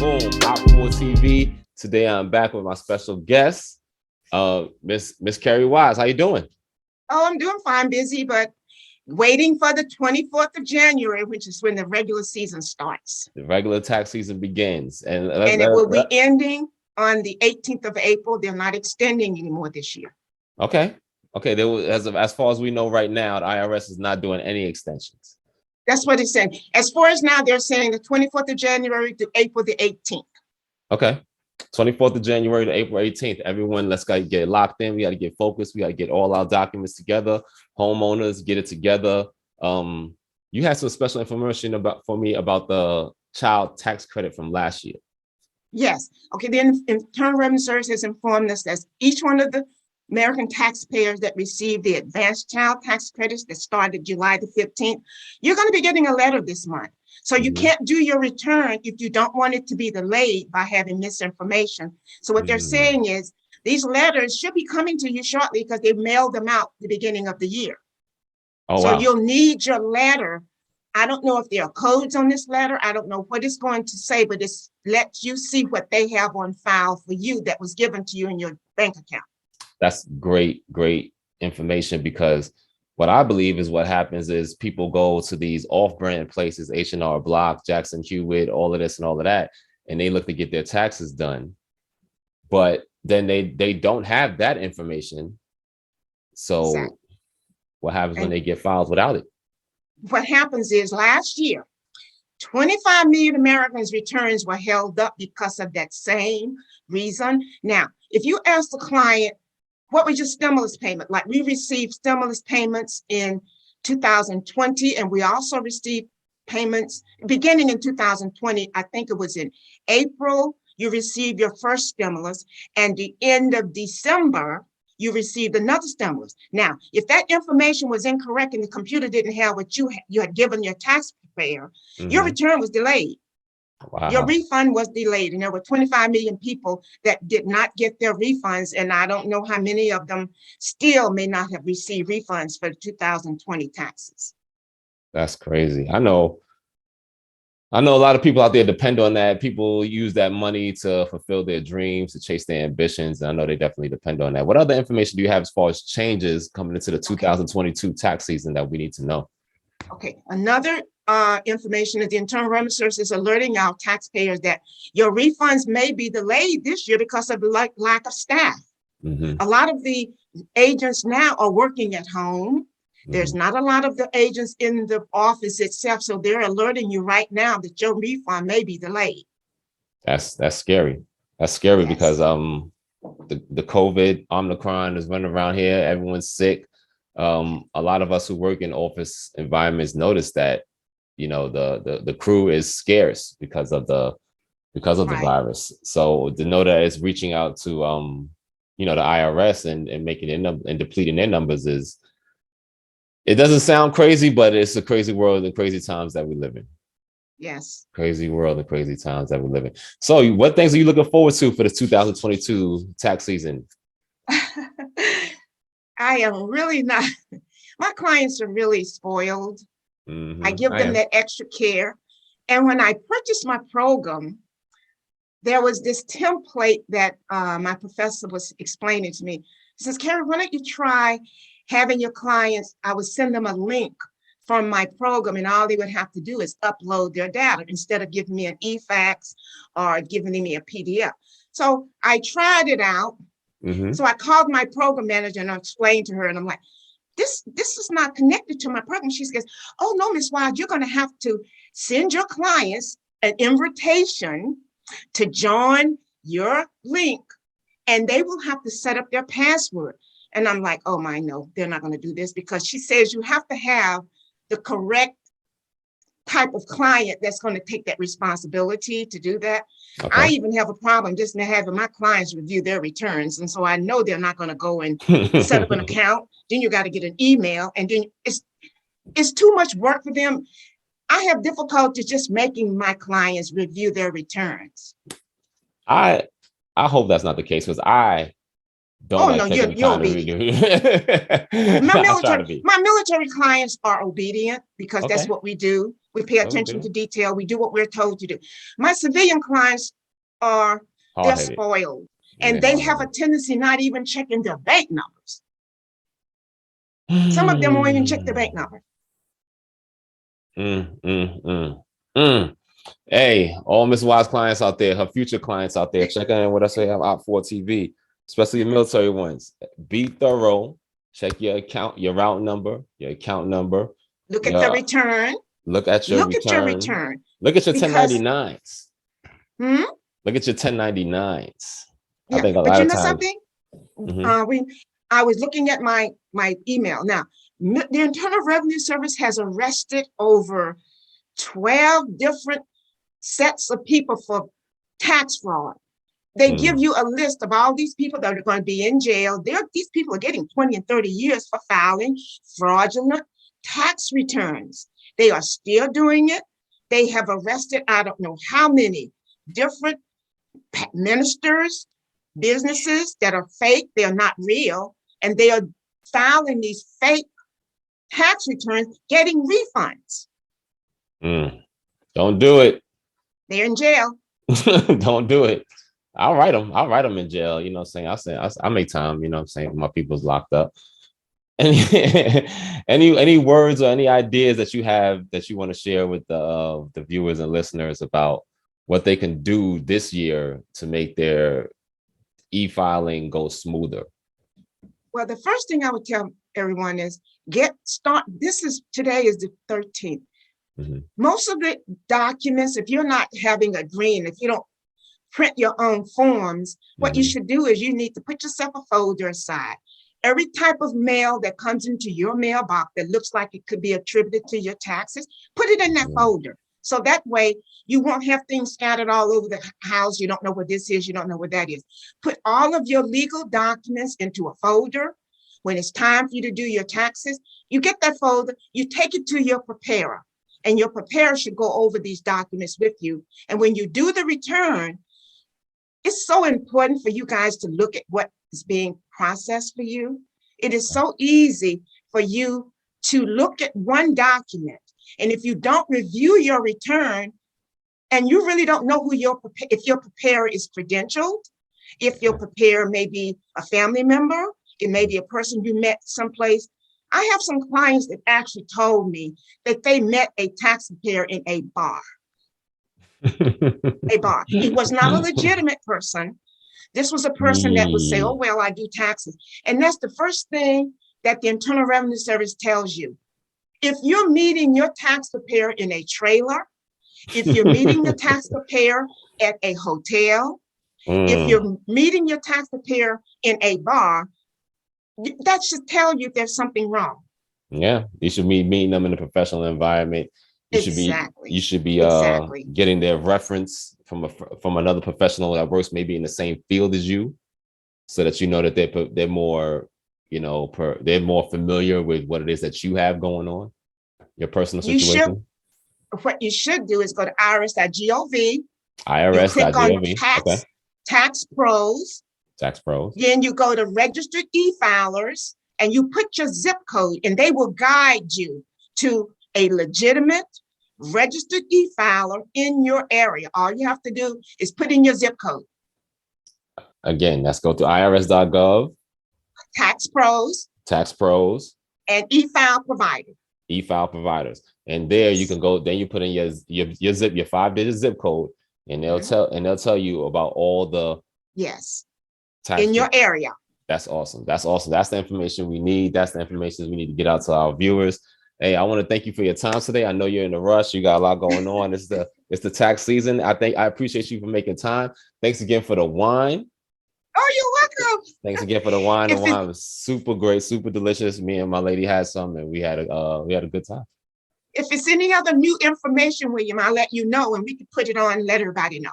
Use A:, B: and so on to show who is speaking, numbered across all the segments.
A: OP4 TV. Today I'm back with my special guest, Miss Carrie Wise. How you doing?
B: Oh, I'm doing fine, busy, but waiting for the 24th of January, which is when the regular season starts.
A: The regular tax season begins, and
B: it will be ending on the 18th of April. They're not extending anymore this year.
A: Okay. There was, as far as we know right now, the IRS is not doing any extensions.
B: That's what it's saying. As far as now, they're saying the 24th of January to April the 18th.
A: Okay. 24th of January to April 18th. Everyone, let's get locked in. We got to get focused. We got to get all our documents together. Homeowners, get it together. You had some special information for me about the child tax credit from last year.
B: Yes. Okay. The Internal Revenue Service has informed us that each one of the American taxpayers that receive the advanced child tax credits that started July the 15th, you're going to be getting a letter this month. So you can't do your return if you don't want it to be delayed by having misinformation. So what they're saying is these letters should be coming to you shortly because they mailed them out the beginning of the year.
A: Oh,
B: so
A: wow.
B: You'll need your letter. I don't know if there are codes on this letter. I don't know what it's going to say, but it lets you see what they have on file for you that was given to you in your bank account.
A: That's great information, because what I believe is what happens is people go to these off-brand places, H&R Block, Jackson Hewitt, all of this and all of that, and they look to get their taxes done. But then they don't have that information. So exactly. What happens when they get files without it?
B: What happens is last year, 25 million Americans' returns were held up because of that same reason. Now, if you ask the client, what was your stimulus payment? Like, we received stimulus payments in 2020, and we also received payments beginning in 2020. I think it was in April, you received your first stimulus, and the end of December, you received another stimulus. Now, if that information was incorrect and the computer didn't have what you had given your taxpayer, your return was delayed. Wow. Your refund was delayed, and there were 25 million people that did not get their refunds, and I don't know how many of them still may not have received refunds for the 2020 taxes.
A: That's crazy. I know a lot of people out there depend on that. People use that money to fulfill their dreams, to chase their ambitions. And I know they definitely depend on that. What other information do you have as far as changes coming into the 2022 tax season that we need to know?
B: Okay, another information is the Internal Revenue Service is alerting our taxpayers that your refunds may be delayed this year because of the lack of staff. A lot of the agents now are working at home. There's not a lot of the agents in the office itself, so they're alerting you right now that your refund may be delayed.
A: That's scary. That's scary, yes. Because the COVID Omicron is running around here. Everyone's sick. A lot of us who work in office environments notice that, you know, the crew is scarce because of the virus. So to know that it's reaching out to you know, the IRS and making it and depleting their numbers it doesn't sound crazy, but it's a crazy world and crazy times that we live in.
B: Yes.
A: Crazy world and crazy times that we live in. So what things are you looking forward to for the 2022 tax season?
B: I am really not. My clients are really spoiled. I give them that extra care. And when I purchased my program, there was this template that my professor was explaining to me. He says, Carrie, why don't you try having your clients, I would send them a link from my program, and all they would have to do is upload their data instead of giving me an e-fax or giving me a PDF. So I tried it out. So I called my program manager and I explained to her, and I'm like, this is not connected to my program. She says, oh no, Ms. Wise, you're gonna have to send your clients an invitation to join your link, and they will have to set up their password. And I'm like, oh my, no, they're not gonna do this, because she says you have to have the correct type of client that's going to take that responsibility to do that.
A: Okay.
B: I even have a problem just having my clients review their returns. And so I know they're not going to go and set up an account. Then you got to get an email, and then it's too much work for them. I have difficulty just making my clients review their returns.
A: I hope that's not the case, because I don't taking the time to redo.
B: My military clients are obedient because that's what we do. We pay attention to detail. We do what we're told to do. My civilian clients they're spoiled, and they have a tendency not even checking their bank numbers. Some of them won't even check their bank number.
A: Hey, all Miss Wise clients out there, her future clients out there, check in with us on OP4 TV, especially the military ones. Be thorough. Check your account, your route number, your account number.
B: Look at the return.
A: Look at your return. Look at your 1099s. Look at your 1099s.
B: Yeah,
A: I think
B: but you know something? I was looking at my email. Now, the Internal Revenue Service has arrested over 12 different sets of people for tax fraud. They give you a list of all these people that are going to be in jail. These people are getting 20 and 30 years for filing fraudulent tax returns. They are still doing it. They have arrested, I don't know how many different ministers, businesses that are fake. They are not real. And they are filing these fake tax returns, getting refunds.
A: Don't do it.
B: They're in jail.
A: Don't do it. I'll write them in jail. You know what I'm saying? I make time, you know what I'm saying? My people's locked up. Any words or any ideas that you have that you want to share with the viewers and listeners about what they can do this year to make their e-filing go smoother?
B: Well, the first thing I would tell everyone is today is the 13th. Most of the documents, if you're not having a green, if you don't print your own forms, what you should do is you need to put yourself a folder aside. Every type of mail that comes into your mailbox that looks like it could be attributed to your taxes, put it in that folder. So that way you won't have things scattered all over the house. You don't know what this is. You don't know what that is. Put all of your legal documents into a folder. When it's time for you to do your taxes, you get that folder, you take it to your preparer, and your preparer should go over these documents with you. And when you do the return, it's so important for you guys to look at what is being processed for you. It is so easy for you to look at one document. And if you don't review your return, and you really don't know if your preparer is credentialed, if your preparer may be a family member, it may be a person you met someplace. I have some clients that actually told me that they met a tax preparer in a bar. A bar. He was not a legitimate person. This was a person that would say, oh, well, I do taxes. And that's the first thing that the Internal Revenue Service tells you. If you're meeting your tax preparer in a trailer, if you're meeting the tax preparer at a hotel, if you're meeting your tax preparer in a bar, that should tell you there's something wrong.
A: Yeah, you should be meeting them in a professional environment. You should be getting their reference from another professional that works maybe in the same field as you, so that you know that they're more, they're more familiar with what it is that you have going on, your personal situation.
B: What you should do is go to irs.gov.
A: Click
B: on tax pros.
A: Tax pros.
B: Then you go to registered e-filers and you put your zip code, and they will guide you to a legitimate registered e-filer in your area. All you have to do is put in your zip code.
A: Again, let's go to irs.gov.
B: Tax pros. And e-file providers.
A: E-file providers. And there you can go, then you put in your 5-digit zip code, and they'll tell you about all the
B: in your area.
A: That's awesome. That's the information we need. That's the information we need to get out to our viewers. Hey, I want to thank you for your time today. I know you're in a rush. You got a lot going on. It's the tax season. I appreciate you for making time. Thanks again for the wine.
B: Oh, you're welcome.
A: Thanks again for the wine. The wine was super great, super delicious. Me and my lady had some, and we had a good time.
B: if it's any other new information, William, I'll let you know, and we can put it on and let everybody know.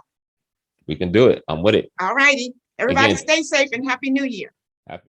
A: We can do it. I'm with it.
B: All righty. Everybody stay safe and Happy New Year.
A: Happy